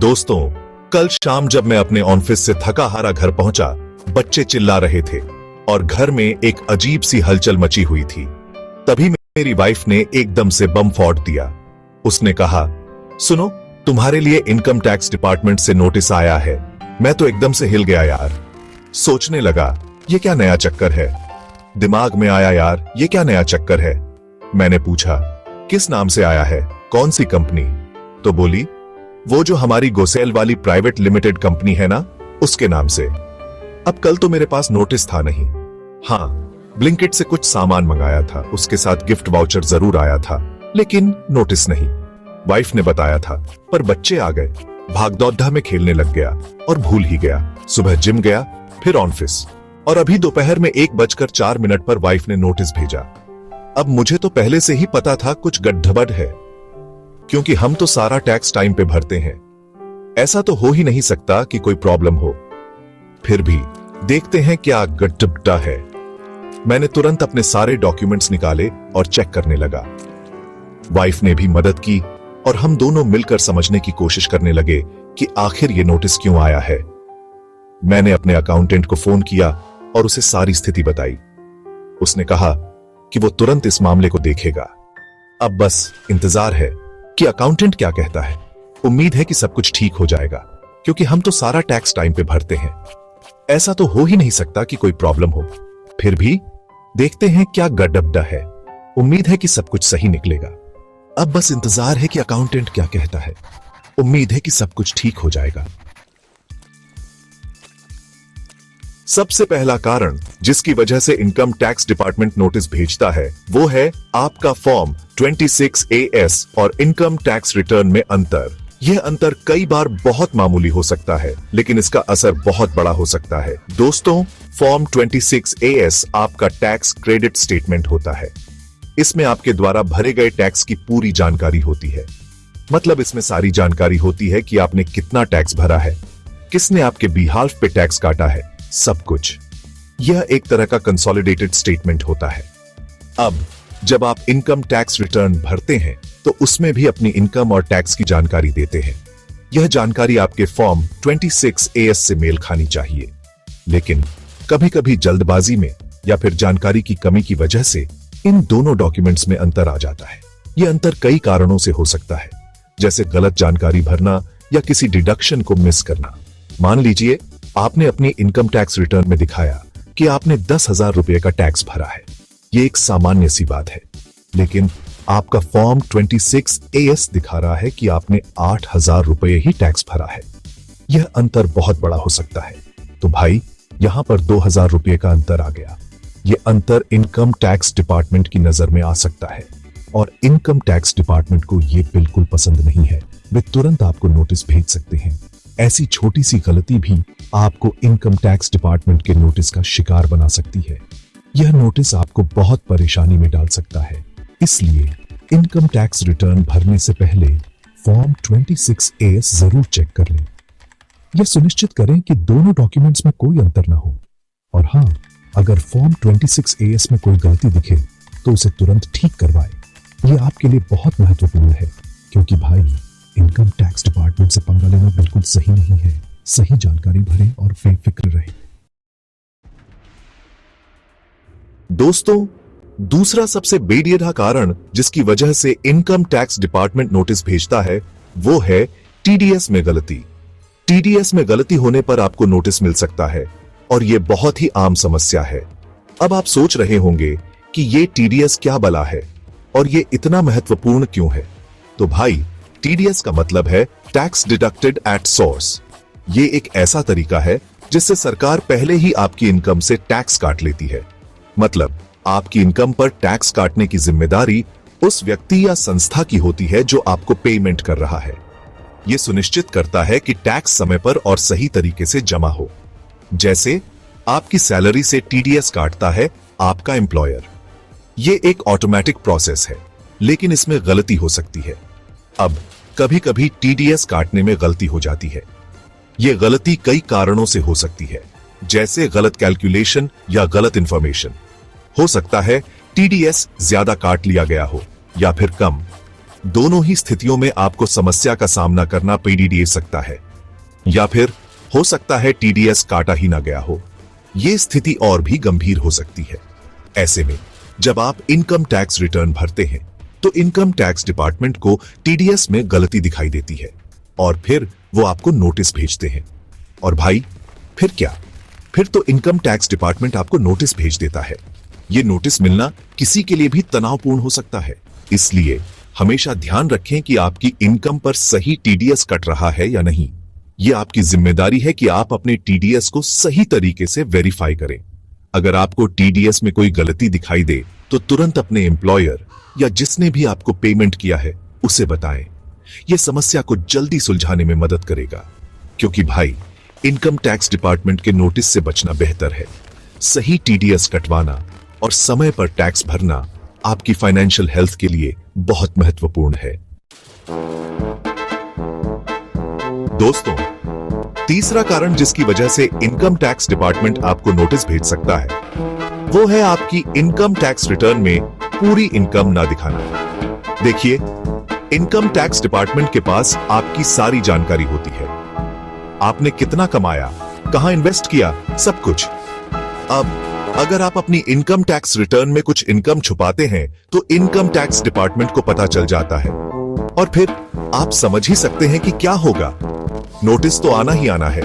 दोस्तों, कल शाम जब मैं अपने ऑफिस से थका हारा घर पहुंचा, बच्चे चिल्ला रहे थे और घर में एक अजीब सी हलचल मची हुई थी। तभी मेरी वाइफ ने एकदम से बम फोड़ दिया। उसने कहा, सुनो, तुम्हारे लिए इनकम टैक्स डिपार्टमेंट से नोटिस आया है। मैं तो एकदम से हिल गया यार। सोचने लगा, ये क्या नया चक्कर है। दिमाग में आया यार, ये क्या नया चक्कर है। मैंने पूछा, किस नाम से आया है, कौन सी कंपनी। तो बोली, वो जो हमारी गोसेल वाली प्राइवेट लिमिटेड कंपनी है ना, उसके नाम से। अब कल तो मेरे पास नोटिस था नहीं। हाँ, ब्लिंकिट से कुछ सामान मंगाया था, उसके साथ गिफ्ट वाउचर जरूर आया था, लेकिन नोटिस नहीं। वाइफ ने बताया था, पर बच्चे आ गए, भागदौड़ में खेलने लग गया और भूल ही गया। सुबह जिम गया, फिर ऑफिस, और अभी दोपहर में 1:04 पर वाइफ ने नोटिस भेजा। अब मुझे तो पहले से ही पता था कुछ गड़बड़ है, क्योंकि हम तो सारा टैक्स टाइम पे भरते हैं। ऐसा तो हो ही नहीं सकता कि कोई प्रॉब्लम हो। फिर भी देखते हैं क्या गड़बड़ है। मैंने तुरंत अपने सारे डॉक्यूमेंट्स निकाले और चेक करने लगा। वाइफ ने भी मदद की और हम दोनों मिलकर समझने की कोशिश करने लगे कि आखिर ये नोटिस क्यों आया है। मैंने अपने अकाउंटेंट को फोन किया और उसे सारी स्थिति बताई। उसने कहा कि वो तुरंत इस मामले को देखेगा। अब बस इंतजार है कि अकाउंटेंट क्या कहता है। उम्मीद है कि सब कुछ ठीक हो जाएगा, क्योंकि हम तो सारा टैक्स टाइम पे भरते हैं। ऐसा तो हो ही नहीं सकता कि कोई प्रॉब्लम हो। फिर भी देखते हैं क्या गड़बड़ है। उम्मीद है कि सब कुछ सही निकलेगा। अब बस इंतजार है कि अकाउंटेंट क्या कहता है। उम्मीद है कि सब कुछ ठीक हो जाएगा। सबसे पहला कारण जिसकी वजह से इनकम टैक्स डिपार्टमेंट नोटिस भेजता है, वो है आपका फॉर्म 26AS और इनकम टैक्स रिटर्न में अंतर। यह अंतर कई बार बहुत मामूली हो सकता है, लेकिन इसका असर बहुत बड़ा हो सकता है। दोस्तों, फॉर्म 26AS आपका टैक्स क्रेडिट स्टेटमेंट होता है। इसमें आपके द्वारा भरे गए टैक्स की पूरी जानकारी होती है। मतलब इसमें सारी जानकारी होती है कि आपने कितना टैक्स भरा है, किसने आपके बिहाफ पे टैक्स काटा है, सब कुछ। यह एक तरह का कंसोलिडेटेड स्टेटमेंट होता है। अब जब आप इनकम टैक्स रिटर्न भरते हैं, तो उसमें भी अपनी इनकम और टैक्स की जानकारी देते हैं। यह जानकारी आपके फॉर्म 26AS से मेल खानी चाहिए, लेकिन कभी-कभी जल्दबाजी में या फिर जानकारी की कमी की वजह से इन दोनों डॉक्यूमेंट्स में अंतर आ जाता है। यह अंतर कई कारणों से हो सकता है, जैसे गलत जानकारी भरना या किसी डिडक्शन को मिस करना। मान लीजिए आपने अपनी इनकम टैक्स रिटर्न में दिखाया कि आपने 10,000 रुपए का टैक्स भरा है। ये एक सामान्य सी बात है, लेकिन आपका फॉर्म 26AS दिखा रहा है कि आपने 8,000 रुपए ही टैक्स भरा है। यह अंतर बहुत बड़ा हो सकता है। तो भाई, यहां पर 2,000 रुपए का अंतर आ गया। यह अंतर इनकम टैक्स डिपार्टमेंट की नजर में आ सकता है, और इनकम टैक्स डिपार्टमेंट को यह बिल्कुल पसंद नहीं है। वे तुरंत आपको नोटिस भेज सकते हैं। ऐसी छोटी सी गलती भी आपको इनकम टैक्स डिपार्टमेंट के नोटिस का शिकार बना सकती है। यह नोटिस आपको बहुत परेशानी में डाल सकता है। इसलिए इनकम टैक्स रिटर्न भरने से पहले फॉर्म 26AS जरूर चेक कर लें। यह सुनिश्चित करें कि दोनों डॉक्यूमेंट्स में कोई अंतर ना हो। और हाँ, अगर फॉर्म 26AS में कोई गलती दिखे तो उसे तुरंत ठीक करवाएं। यह आपके लिए बहुत महत्वपूर्ण है, क्योंकि भाई, इनकम टैक्स डिपार्टमेंट से पंगा लेना बिल्कुल सही नहीं है। सही जानकारी भरें और बेफिक्र रहें। दोस्तों, दूसरा सबसे बेड़िया कारण जिसकी वजह से इनकम टैक्स डिपार्टमेंट नोटिस भेजता है, वो है TDS में गलती। TDS में गलती होने पर आपको नोटिस मिल सकता है, और यह बहुत ही आम समस्या है। अब आप सोच रहे होंगे कि ये TDS क्या बला है और ये इतना महत्वपूर्ण क्यों है। तो भाई, TDS का मतलब है टैक्स डिडक्टेड एट सोर्स। ये एक ऐसा तरीका है जिससे सरकार पहले ही आपकी इनकम से टैक्स काट लेती है। मतलब आपकी इनकम पर टैक्स काटने की जिम्मेदारी उस व्यक्ति या संस्था की होती है जो आपको पेमेंट कर रहा है। यह सुनिश्चित करता है कि टैक्स समय पर और सही तरीके से जमा हो। जैसे आपकी सैलरी से TDS काटता है आपका एम्प्लॉयर। यह एक ऑटोमेटिक प्रोसेस है, लेकिन इसमें गलती हो सकती है। अब कभी कभी TDS काटने में गलती हो जाती है। यह गलती कई कारणों से हो सकती है, जैसे गलत कैलकुलेशन या गलत इंफॉर्मेशन। हो सकता है TDS ज्यादा काट लिया गया हो या फिर कम। दोनों ही स्थितियों में आपको समस्या का सामना करना पड़ सकता है, या फिर हो सकता है टीडीएस काटा ही ना गया हो। यह स्थिति और भी गंभीर हो सकती है। ऐसे में जब आप इनकम टैक्स रिटर्न भरते हैं तो इनकम टैक्स डिपार्टमेंट को टीडीएस में गलती दिखाई देती है और फिर वो आपको नोटिस भेजते हैं। और भाई फिर क्या, फिर तो इनकम टैक्स डिपार्टमेंट आपको नोटिस भेज देता है। ये नोटिस मिलना किसी के लिए भी तनावपूर्ण हो सकता है। इसलिए हमेशा ध्यान रखें कि आपकी इनकम पर सही टीडीएस कट रहा है या नहीं। यह आपकी जिम्मेदारी है कि आप अपने टीडीएस को सही तरीके से वेरीफाई करें। अगर आपको टीडीएस में कोई गलती दिखाई दे तो तुरंत अपने एम्प्लॉयर या जिसने भी आपको पेमेंट किया है उसे बताएं। यह समस्या को जल्दी सुलझाने में मदद करेगा, क्योंकि भाई इनकम टैक्स डिपार्टमेंट के नोटिस से बचना बेहतर है। सही टीडीएस कटवाना और समय पर टैक्स भरना आपकी फाइनेंशियल हेल्थ के लिए बहुत महत्वपूर्ण है। दोस्तों, तीसरा कारण जिसकी वजह से इनकम टैक्स डिपार्टमेंट आपको नोटिस भेज सकता है वो है आपकी इनकम टैक्स रिटर्न में पूरी इनकम ना दिखाना। देखिए, इनकम टैक्स डिपार्टमेंट के पास आपकी सारी जानकारी होती है। आपने कितना कमाया, कहां इन्वेस्ट किया, सब कुछ। अब अगर आप अपनी इनकम टैक्स रिटर्न में कुछ इनकम छुपाते हैं तो इनकम टैक्स डिपार्टमेंट को पता चल जाता है और फिर आप समझ ही सकते हैं कि क्या होगा। नोटिस तो आना ही आना है।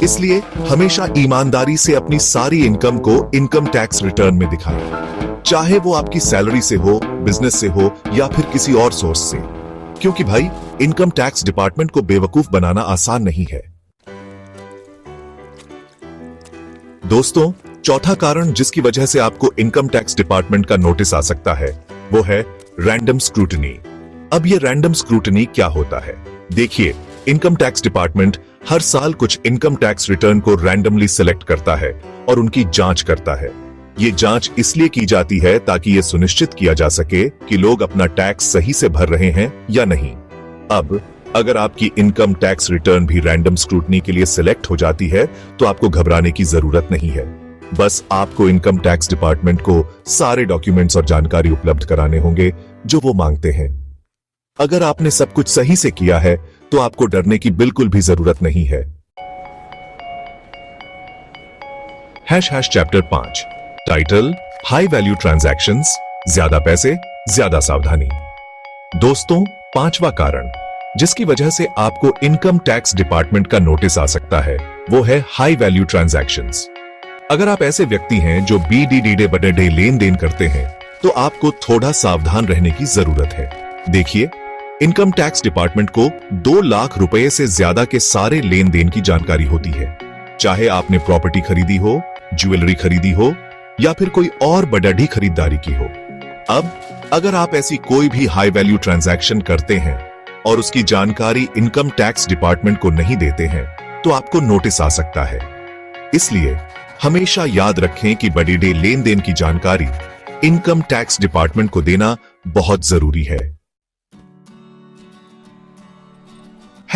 इसलिए हमेशा ईमानदारी से अपनी सारी इनकम को इनकम टैक्स रिटर्न में दिखाएं, चाहे वो आपकी सैलरी से हो, बिजनेस से हो या फिर किसी और सोर्स से, क्योंकि भाई इनकम टैक्स डिपार्टमेंट को बेवकूफ बनाना आसान नहीं है। दोस्तों, चौथा कारण जिसकी वजह से आपको इनकम टैक्स डिपार्टमेंट का नोटिस आ सकता है वो है रैंडम स्क्रूटनी। अब ये रैंडम स्क्रूटनी क्या होता है? देखिए, इनकम टैक्स डिपार्टमेंट हर साल कुछ इनकम टैक्स रिटर्न को रैंडमली सिलेक्ट करता है और उनकी जांच करता है। ये जांच इसलिए की जाती है ताकि ये सुनिश्चित किया जा सके कि लोग अपना टैक्स सही से भर रहे हैं या नहीं। अब अगर आपकी इनकम टैक्स रिटर्न भी रैंडम स्क्रूटनी के लिए सिलेक्ट हो जाती है तो आपको घबराने की जरूरत नहीं है। बस आपको इनकम टैक्स डिपार्टमेंट को सारे डॉक्यूमेंट्स और जानकारी उपलब्ध कराने होंगे जो वो मांगते हैं। अगर आपने सब कुछ सही से किया है तो आपको डरने की बिल्कुल भी जरूरत नहीं है। Chapter 5 title, high value transactions, ज्यादा पैसे, ज्यादा सावधानी। दोस्तों, पांचवा कारण जिसकी वजह से आपको इनकम टैक्स डिपार्टमेंट का नोटिस आ सकता है वो है हाई वैल्यू ट्रांजैक्शंस। अगर आप ऐसे व्यक्ति हैं जो BDD बड़े लेन देन करते हैं तो आपको थोड़ा सावधान रहने की जरूरत है। देखिए, इनकम टैक्स डिपार्टमेंट को 2 लाख रुपए से ज्यादा के सारे लेन देन की जानकारी होती है, चाहे आपने प्रॉपर्टी खरीदी हो, ज्वेलरी खरीदी हो या फिर कोई और बड़ी खरीदारी की हो। अब अगर आप ऐसी कोई भी हाई वैल्यू ट्रांजैक्शन करते हैं और उसकी जानकारी इनकम टैक्स डिपार्टमेंट को नहीं देते हैं तो आपको नोटिस आ सकता है। इसलिए हमेशा याद रखें कि बड़ी लेन देन की जानकारी इनकम टैक्स डिपार्टमेंट को देना बहुत जरूरी है।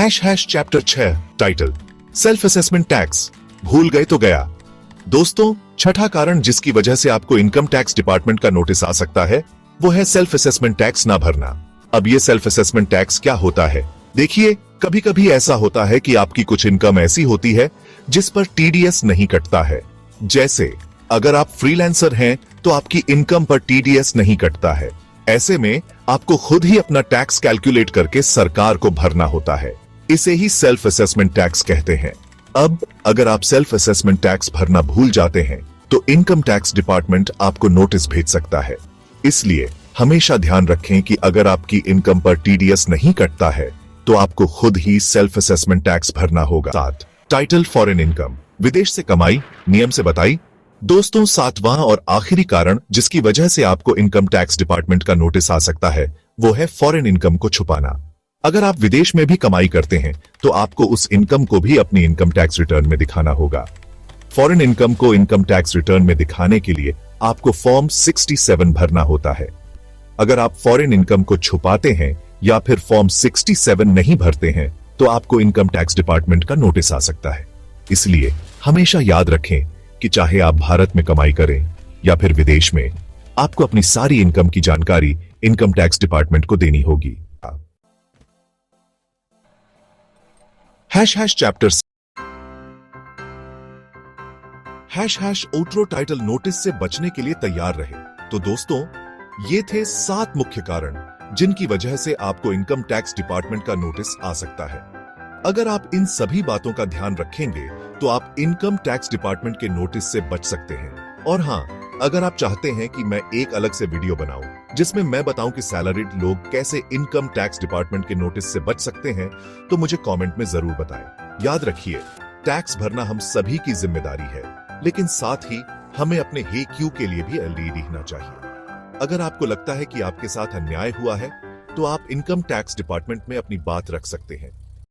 Chapter 6 title, self assessment tax, भूल गए तो गया। दोस्तों, छठा कारण जिसकी वजह से आपको इनकम टैक्स डिपार्टमेंट का नोटिस आ सकता है वो है सेल्फ असेसमेंट टैक्स ना भरना। अब ये सेल्फ असेसमेंट टैक्स क्या होता है? देखिए, कभी कभी ऐसा होता है कि आपकी कुछ इनकम ऐसी होती है जिस पर टीडीएस नहीं कटता है। जैसे अगर आप फ्रीलांसर हैं तो आपकी इनकम पर टीडीएस नहीं कटता है। ऐसे में आपको खुद ही अपना टैक्स कैलकुलेट करके सरकार को भरना होता है। इसे ही सेल्फ असेसमेंट टैक्स कहते हैं। अब अगर आप सेल्फ असेसमेंट टैक्स भरना भूल जाते हैं तो इनकम टैक्स डिपार्टमेंट आपको नोटिस भेज सकता है। इसलिए हमेशा ध्यान रखें कि अगर आपकी इनकम पर टीडीएस नहीं कटता है तो आपको खुद ही सेल्फ असेसमेंट टैक्स भरना होगा। 7 टाइटल, फॉरेन इनकम, विदेश से कमाई, नियम से बताई। दोस्तों, 7वां और आखिरी कारण जिसकी वजह से आपको इनकम टैक्स डिपार्टमेंट का नोटिस आ सकता है वो है फॉरेन इनकम को छुपाना। अगर आप विदेश में भी कमाई करते हैं तो आपको उस इनकम को भी अपनी इनकम टैक्स रिटर्न में दिखाना होगा। फॉरेन इनकम को इनकम टैक्स रिटर्न में दिखाने के लिए आपको फॉर्म 67 भरना होता है। अगर आप फॉरेन इनकम को छुपाते हैं या फिर फॉर्म 67 नहीं भरते हैं तो आपको इनकम टैक्स डिपार्टमेंट का नोटिस आ सकता है। इसलिए हमेशा याद रखें कि चाहे आप भारत में कमाई करें या फिर विदेश में, आपको अपनी सारी इनकम की जानकारी इनकम टैक्स डिपार्टमेंट को देनी होगी। चैप्टर outro टाइटल नोटिस से बचने के लिए तैयार रहे। तो दोस्तों, ये थे 7 मुख्य कारण जिनकी वजह से आपको इनकम टैक्स डिपार्टमेंट का नोटिस आ सकता है। अगर आप इन सभी बातों का ध्यान रखेंगे तो आप इनकम टैक्स डिपार्टमेंट के नोटिस से बच सकते हैं। और हाँ, अगर आप चाहते हैं कि मैं एक अलग से वीडियो बनाऊं जिसमें मैं बताऊं कि सैलरीड लोग कैसे इनकम टैक्स डिपार्टमेंट के नोटिस से बच सकते हैं, तो मुझे कमेंट में जरूर बताएं। याद रखिए, टैक्स भरना हम सभी की जिम्मेदारी है, लेकिन साथ ही हमें अपने हे क्यू के लिए भी रेडी रहना चाहिए। अगर आपको लगता है कि आपके साथ अन्याय हुआ है, तो आप इनकम टैक्स डिपार्टमेंट में अपनी बात रख सकते हैं।